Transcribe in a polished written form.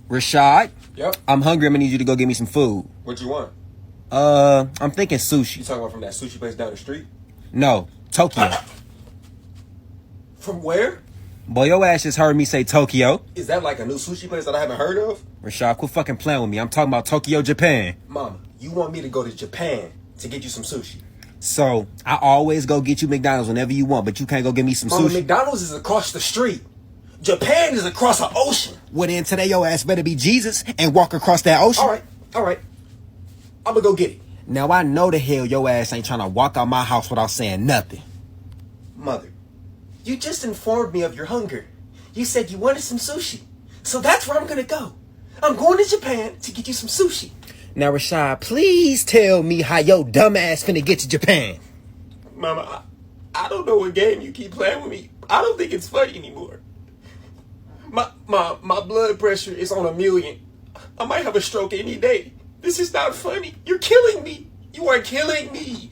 Rashad, Yep. I'm hungry. I'm gonna need you to go get me some food. What you want? I'm thinking sushi. You talking about from that sushi place down the street? No, Tokyo. From where? Boy, your ass just heard me say Tokyo. Is that like a new sushi place that I haven't heard of? Rashad, quit fucking playing with me. I'm talking about Tokyo, Japan. Mama, you want me to go to Japan to get you some sushi? So, I always go get you McDonald's whenever you want, but you can't go get me some Mama, sushi? McDonald's is across the street. Japan is across the ocean. Well, then today your ass better be Jesus and walk across that ocean. All right. I'm gonna go get it. Now, I know the hell your ass ain't trying to walk out my house without saying nothing. Mother, you just informed me of your hunger. You said you wanted some sushi. So that's where I'm gonna go. I'm going to Japan to get you some sushi. Now, Rashad, please tell me how your dumb ass finna get to Japan. Mama, I don't know what game you keep playing with me. I don't think it's funny anymore. My blood pressure is on 1,000,000. I might have a stroke any day. This is not funny. You're killing me. You are killing me.